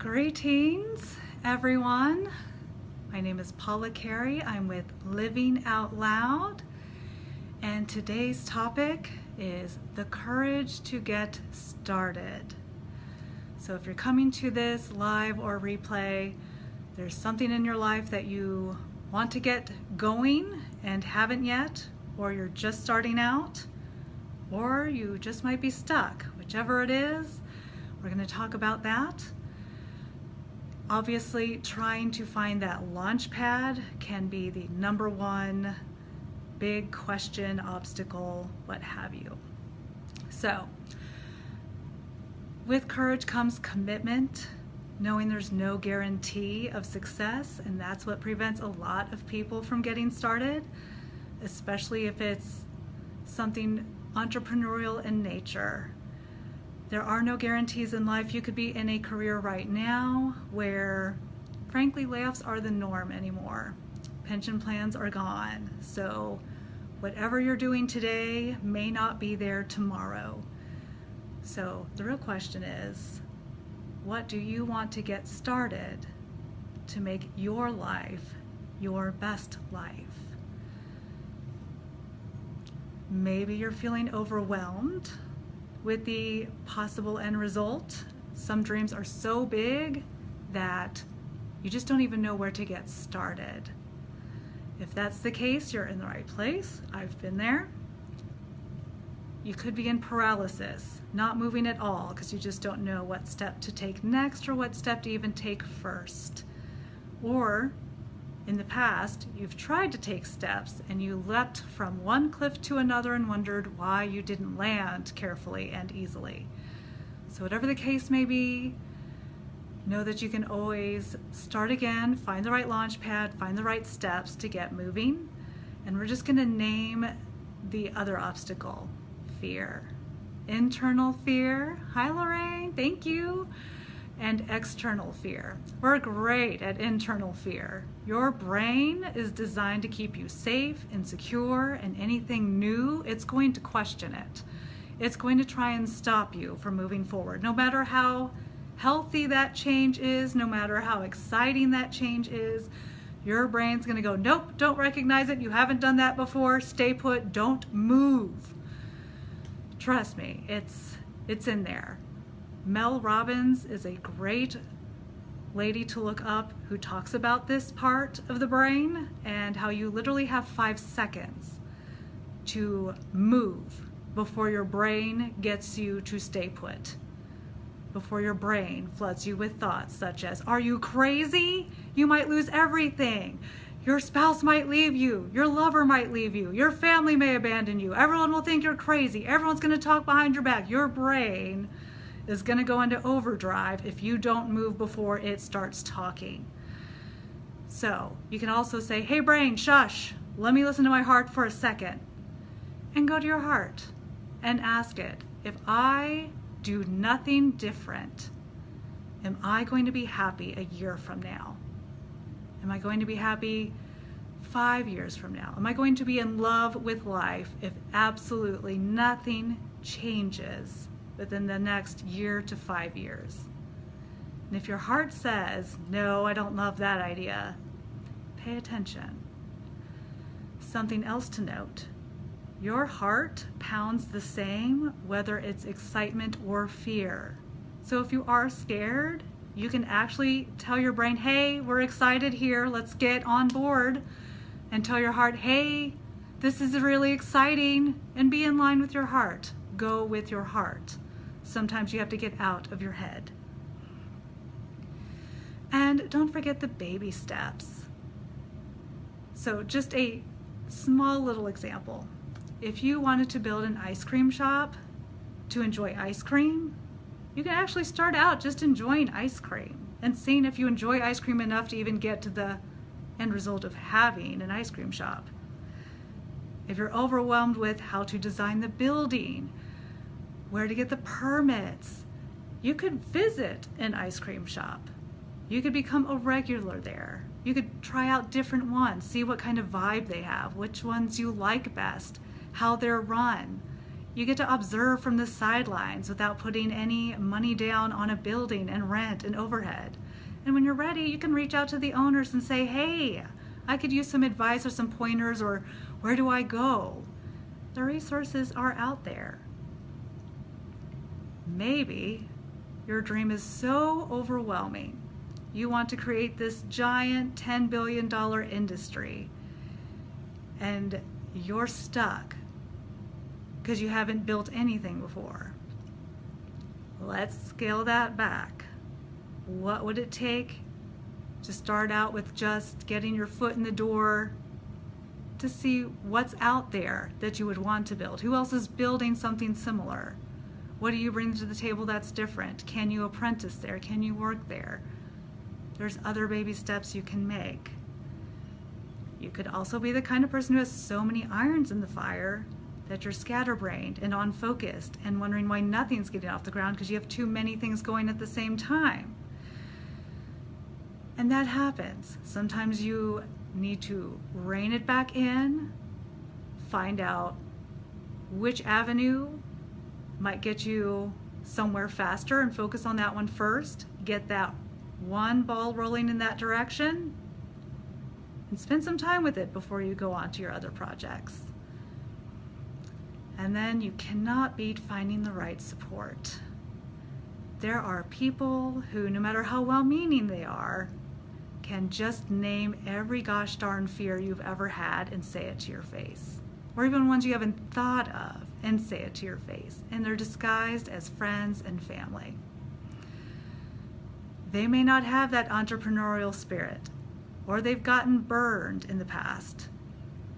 Greetings, everyone. My name is Paula Carey. I'm with Living Out Loud, and today's topic is the courage to get started. So if you're coming to this live or replay, there's something in your life that you want to get going and haven't yet, or you're just starting out, or you just might be stuck. Whichever it is, we're going to talk about that. Obviously, trying to find that launch pad can be the number one big question, obstacle, what have you. So, with courage comes commitment, knowing there's no guarantee of success, and that's what prevents a lot of people from getting started, especially if it's something entrepreneurial in nature. There are no guarantees in life. You could be in a career right now where, frankly, layoffs are the norm anymore. Pension plans are gone. So whatever you're doing today may not be there tomorrow. So the real question is, what do you want to get started to make your life your best life? Maybe you're feeling overwhelmed with the possible end result. Some dreams are so big that you just don't even know where to get started. If that's the case, you're in the right place. I've been there. You could be in paralysis, not moving at all because you just don't know what step to take next or what step to even take first. Or in the past, you've tried to take steps and you leapt from one cliff to another and wondered why you didn't land carefully and easily. So whatever the case may be, know that you can always start again, find the right launch pad, find the right steps to get moving. And we're just going to name the other obstacle, fear. Internal fear. Hi, Lorraine. Thank you. And external fear. We're great at internal fear. Your brain is designed to keep you safe and secure, and anything new, it's going to question it. It's going to try and stop you from moving forward. No matter how healthy that change is, no matter how exciting that change is, your brain's going to go, nope, don't recognize it. You haven't done that before. Stay put. Don't move. Trust me, it's in there. Mel Robbins is a great lady to look up who talks about this part of the brain and how you literally have 5 seconds to move before your brain gets you to stay put. Before your brain floods you with thoughts such as, are you crazy? You might lose everything. Your spouse might leave you. Your lover might leave you. Your family may abandon you. Everyone will think you're crazy. Everyone's going to talk behind your back. Your brain is going to go into overdrive if you don't move before it starts talking. So you can also say, hey brain, shush, let me listen to my heart for a second. And go to your heart and ask it, if I do nothing different, am I going to be happy a year from now? Am I going to be happy 5 years from now? Am I going to be in love with life if absolutely nothing changes within the next year to 5 years? And if your heart says, no, I don't love that idea, pay attention. Something else to note, your heart pounds the same whether it's excitement or fear. So if you are scared, you can actually tell your brain, hey, we're excited here, let's get on board. And tell your heart, hey, this is really exciting, and be in line with your heart. Go with your heart. Sometimes you have to get out of your head. And don't forget the baby steps. So just a small little example. If you wanted to build an ice cream shop to enjoy ice cream, you can actually start out just enjoying ice cream and seeing if you enjoy ice cream enough to even get to the end result of having an ice cream shop. If you're overwhelmed with how to design the building, where to get the permits, you could visit an ice cream shop. You could become a regular there. You could try out different ones, see what kind of vibe they have, which ones you like best, how they're run. You get to observe from the sidelines without putting any money down on a building and rent and overhead. And when you're ready, you can reach out to the owners and say, hey, I could use some advice or some pointers, or where do I go? The resources are out there. Maybe your dream is so overwhelming, you want to create this giant $10 billion industry, and you're stuck because you haven't built anything before. Let's scale that back. What would it take to start out with just getting your foot in the door to see what's out there that you would want to build? Who else is building something similar? What do you bring to the table that's different? Can you apprentice there? Can you work there? There's other baby steps you can make. You could also be the kind of person who has so many irons in the fire that you're scatterbrained and unfocused and wondering why nothing's getting off the ground because you have too many things going at the same time. And that happens. Sometimes you need to rein it back in, find out which avenue might get you somewhere faster and focus on that one first, get that one ball rolling in that direction, and spend some time with it before you go on to your other projects. And then you cannot beat finding the right support. There are people who, no matter how well-meaning they are, can just name every gosh darn fear you've ever had and say it to your face. Or even ones you haven't thought of and say it to your face. And they're disguised as friends and family. They may not have that entrepreneurial spirit, or they've gotten burned in the past,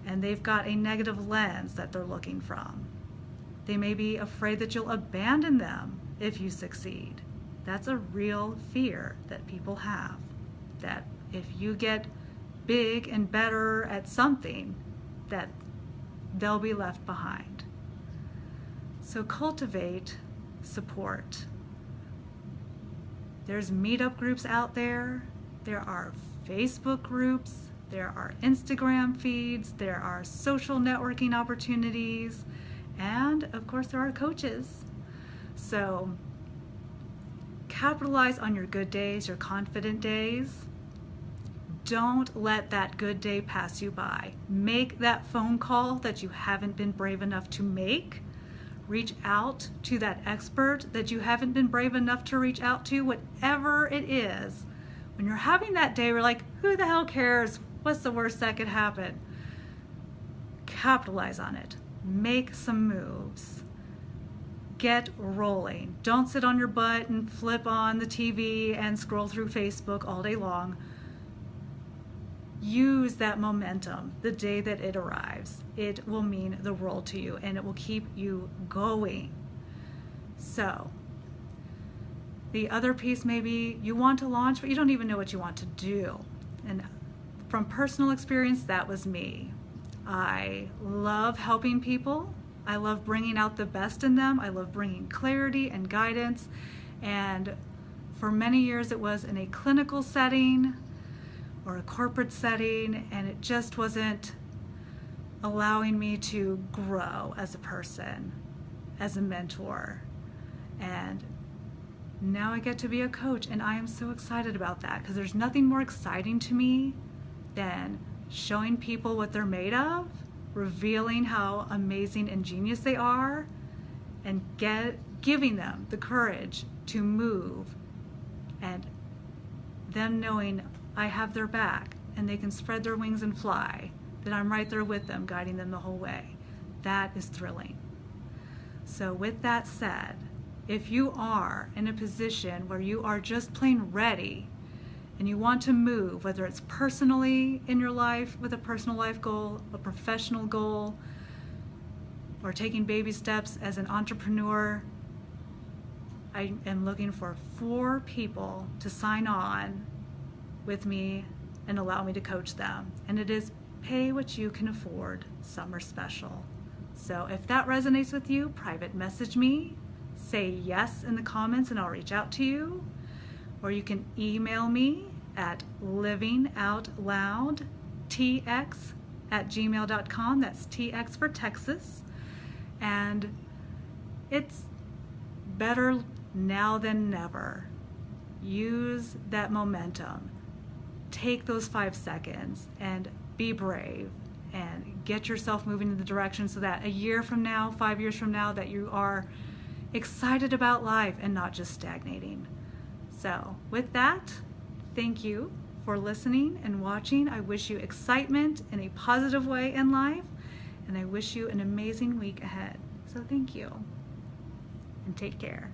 and they've got a negative lens that they're looking from. They may be afraid that you'll abandon them if you succeed. That's a real fear that people have, that if you get big and better at something, that they'll be left behind. So cultivate support. There's meetup groups out there. There are Facebook groups. There are Instagram feeds. There are social networking opportunities. And of course, there are coaches. So capitalize on your good days, your confident days. Don't let that good day pass you by. Make that phone call that you haven't been brave enough to make. Reach out to that expert that you haven't been brave enough to reach out to, whatever it is. When you're having that day, we're like, who the hell cares? What's the worst that could happen? Capitalize on it. Make some moves. Get rolling. Don't sit on your butt and flip on the TV and scroll through Facebook all day long. Use that momentum the day that it arrives. It will mean the world to you, and it will keep you going. So, the other piece may be you want to launch, but you don't even know what you want to do. And from personal experience, that was me. I love helping people. I love bringing out the best in them. I love bringing clarity and guidance. And for many years, it was in a clinical setting or a corporate setting, and it just wasn't allowing me to grow as a person, as a mentor. And now I get to be a coach, and I am so excited about that, because there's nothing more exciting to me than showing people what they're made of, revealing how amazing and genius they are, and giving them the courage to move, and them knowing I have their back and they can spread their wings and fly, that I'm right there with them, guiding them the whole way. That is thrilling. So with that said, if you are in a position where you are just plain ready and you want to move, whether it's personally in your life with a personal life goal, a professional goal, or taking baby steps as an entrepreneur, I am looking for 4 people to sign on with me and allow me to coach them. And it is pay what you can afford, summer special. So if that resonates with you, private message me, say yes in the comments and I'll reach out to you. Or you can email me at livingoutloudtx@gmail.com. That's TX for Texas. And It's better now than never. Use that momentum. Take those 5 seconds and be brave and get yourself moving in the direction so that a year from now, 5 years from now, that you are excited about life and not just stagnating. So with that, thank you for listening and watching. I wish you excitement in a positive way in life, and I wish you an amazing week ahead. So thank you and take care.